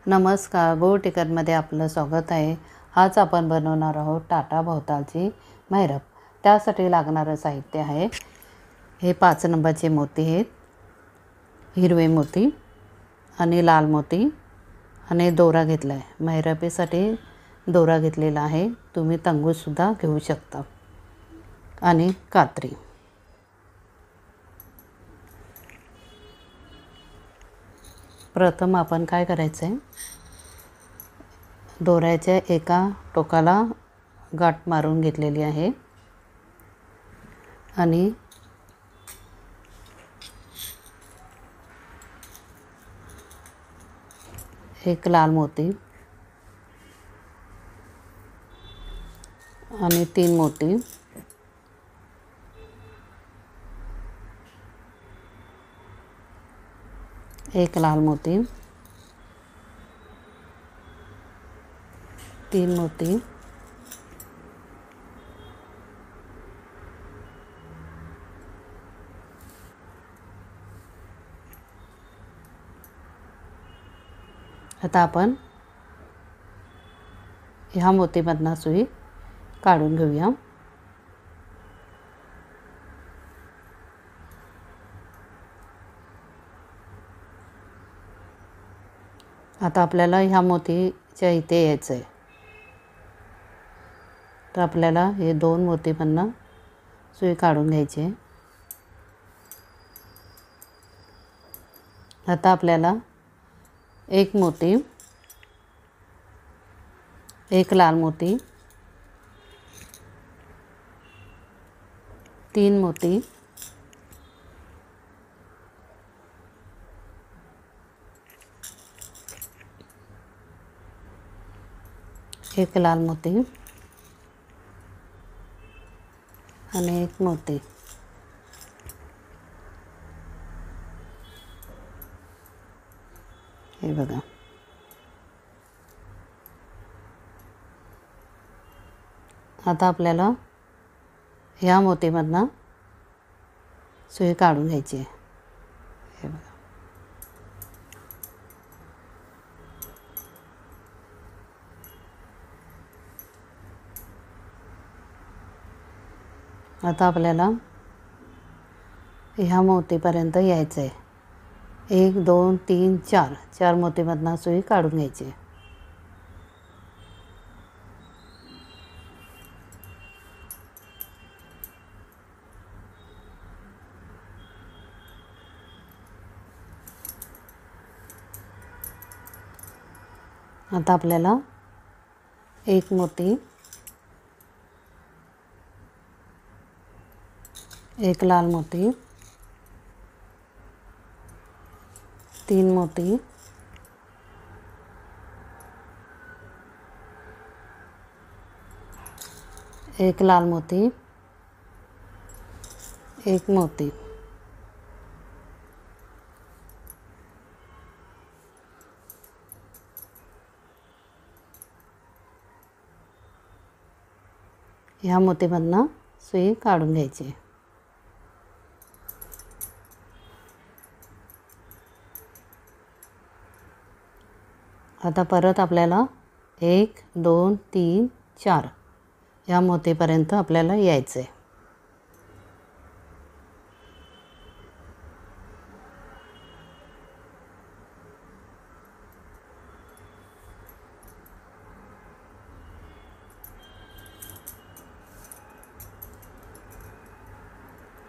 नमस्कार, गो टिकटमध्ये आपलं स्वागत आहे। आज आपण बनवणार आहोत टाटा भोवतालची महिरप। त्यासाठी लागणारं साहित्य आहे हे 5 नंबरचे मोती आहेत, हिरवे मोती आणि लाल मोती आणि दोरा घेतला आहे। महिरपीसाठी दोरा घेतलेला आहे, तुम्ही तंगूसुद्धा घेऊ शकता आणि कात्री। प्रथम आपण काय करायचं आहे, दोऱ्याच्या एका टोकाला गाठ मारून घेतलेली आहे आणि एक लाल मोती आणि 3 मोती, एक लाल मोती, 3 मोती, आता आपण ह्या मोतीमधनं सुई काढून घेऊया। आता आपल्याला ह्या मोतीच्या इथे यायचं आहे, तर आपल्याला हे 2 मोतीमधनं सुई काढून घ्यायची आहे। आता आपल्याला एक मोती, एक लाल मोती, 3 मोती, एक लाल मोती आणि एक मोती, हे बघा। आता आपल्याला ह्या मोतीमधनं सुई काढून घ्यायची आहे, हे बघा। आता आपल्याला ह्या मोतीपर्यंत यायचं आहे, 1 2 3 4 4 मोतीमधनं सुई काढून घ्यायची आहे। आता आपल्याला एक मोती, एक लाल मोती, 3 मोती, एक लाल मोती, एक मोती, ह्या मोतीमधनं सुई काढून घ्यायची आहे। आता परत आपल्याला 1 2 3 4 या मोतीपर्यंत आपल्याला यायचं आहे।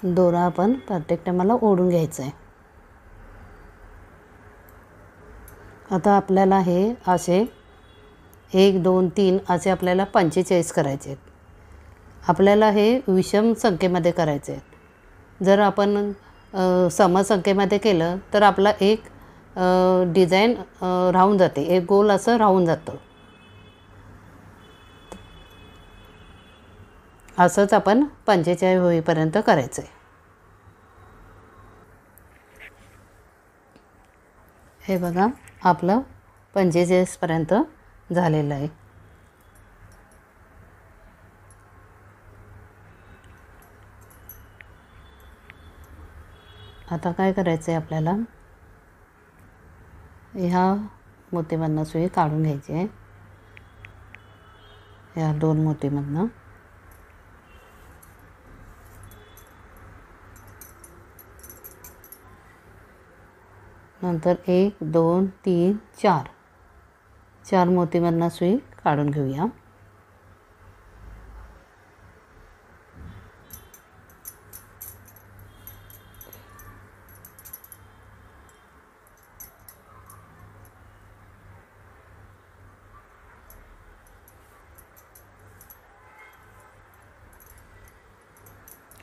दोरा आपण प्रत्येक टायमाला ओढून घ्यायचं आहे। आता आपल्याला हे असे 1 2 3 असे आपल्याला 45 करायचे आहेत। आपल्याला हे विषम संख्येमध्ये करायचे आहेत। जर आपण समसंख्येमध्ये केलं तर आपला एक डिझाईन राहून जाते, एक गोल असं राहून जातं। असंच आपण 45 होईपर्यंत करायचं आहे। हे बघा, आपलं 45 पर्यंत झालेलं आहे। आता काय करायचं आहे आपल्याला, ह्या मोतीमधनं सुई काढून घ्यायची आहे. या 2 मोतीमधनं नंतर 1 2 3 4 मोतीमधनं सुई काढून घेऊया.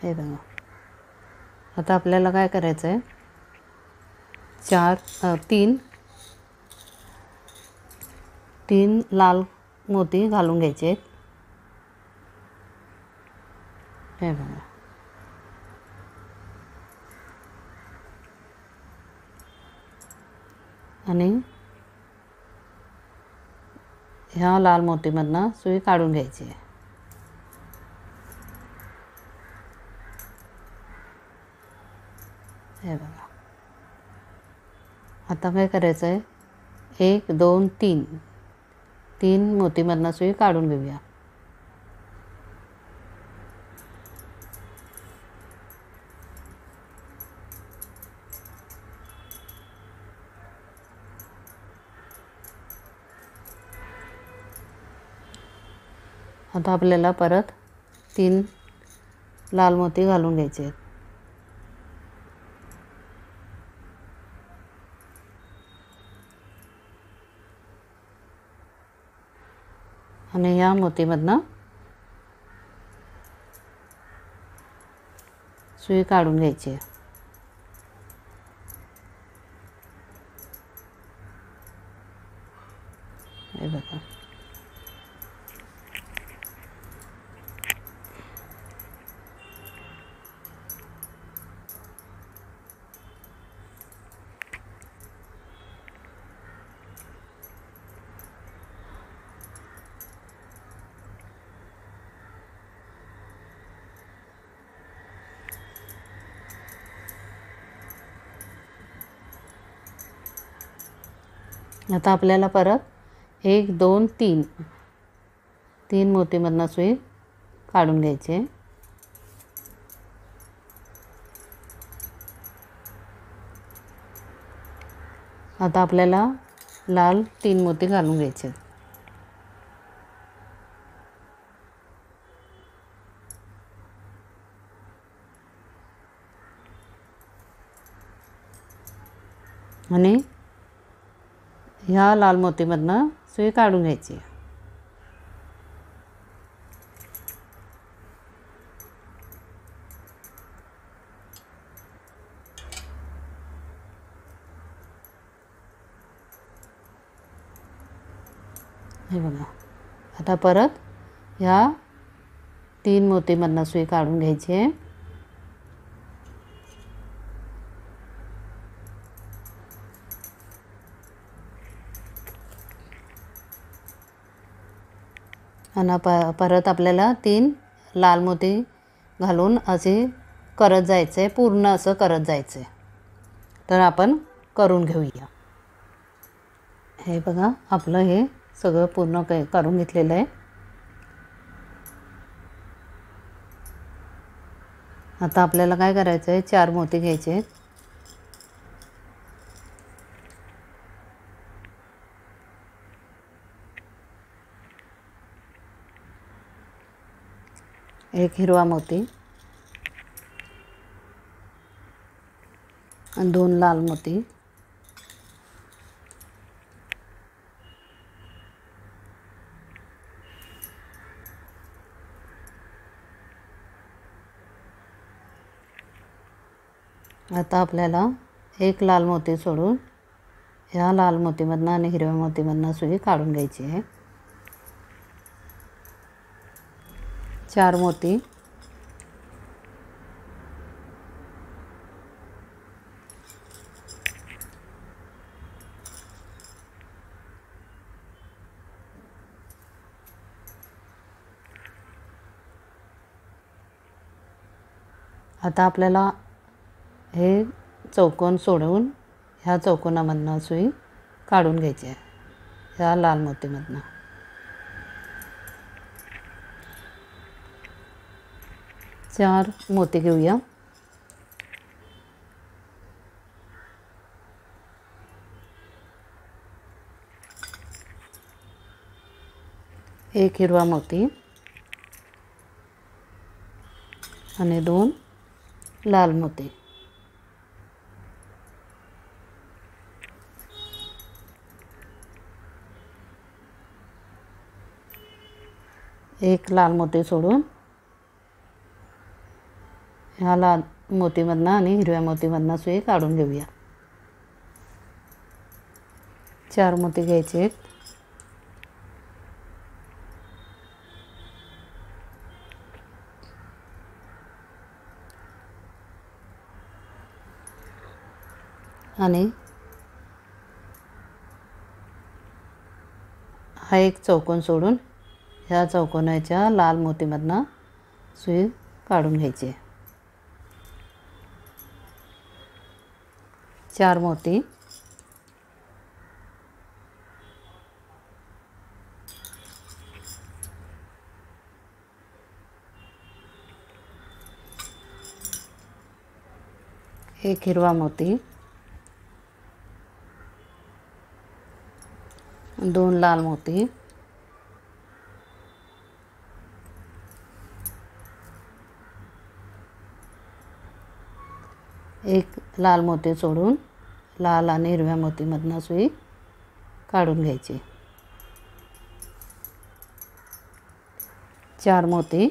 हे बघा. आता आपल्याला काय करायचं आहे, 3 लाल मोती घालून घ्यायचे आहेत. हे बघा. आणि ह्या लाल मोतीमधनं सुई काढून घ्यायची आहे. हे बघा. आता काय करायचं आहे, 1 2 3 मोतीमधनं सुई काढून घेऊया. आता आपल्याला परत 3 लाल मोती घालून घ्यायचे आहेत. आणि या मोतीमधनं सुई काढून घ्यायची आहे. हे बघा. आता आपल्याला परत 1 2 3 मोतीमधनं सुई काढून घ्यायची आहे. आता आपल्याला लाल 3 मोती घालून घ्यायचे आहेत. आणि ह्या लाल मोतीमधनं सुई काढून घ्यायची. हे बघा. आता परत ह्या 3 मोतीमधनं सुई काढून घ्यायची आहे. आणि परत आपल्याला 3 लाल मोती घालून असे करत जायचं आहे, पूर्ण असं करत जायचं आहे. तर आपण करून घेऊया. हे बघा, आपलं हे सगळं पूर्ण करून घेतलेलं आहे. आता आपल्याला काय करायचं आहे, 4 मोती घ्यायचे आहेत. एक हिरवा मोती आणि 2 लाल मोती. आता आपल्याला 1 लाल मोती सोडून ह्या लाल मोतीमधनं आणि हिरव्या मोतीमधनं सुई काढून घ्यायची आहे. 4 मोती. आता आपल्याला हे चौकोन सोडवून ह्या चौकोनामधनं सुई काढून घ्यायची आहे. ह्या लाल मोतीमधनं. चार मोती घेऊया. एक हिरवा मोती आणि 2 लाल मोती. एक लाल मोती सोडून ह्या लाल मोतीमधनं आणि हिरव्या मोतीमधनं सुई काढून घेऊया. 4 मोती घ्यायचे आहेत. आणि हा एक चौकोन सोडून ह्या चौकोनाच्या लाल मोतीमधनं सुई काढून घ्यायची. 4 मोती. एक हिरवा मोती. 2 लाल मोती. एक लाल मोती सोडून लाल आणि हिरव्या मोतीमधनं सुई काढून घ्यायची. 4 मोती.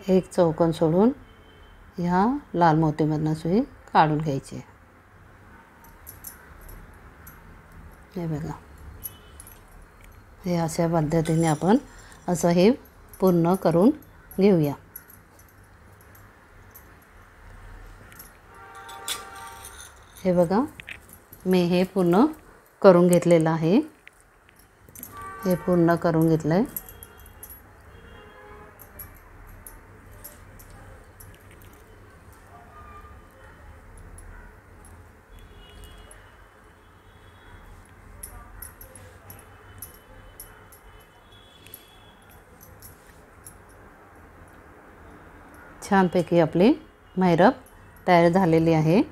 एक चौकोन सोडून ह्या लाल मोतीमधनं सुई काढून घ्यायची. हे बघा, हे अशा पद्धतीने आपण असं हे पूर्ण करून घेऊया. हे बघा, मी हे पूर्ण करून घेतलेलं आहे. हे पूर्ण करून घेतलं आहे. छानपैकी आपली मैरप तयार झालेली आहे.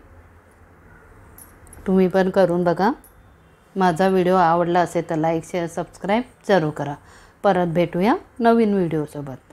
तुम्ही पण करून बघा. माझा व्हिडिओ आवडला असेल तर लाईक शेअर सबस्क्राईब जरूर करा. परत भेटूया नवीन व्हिडिओसोबत.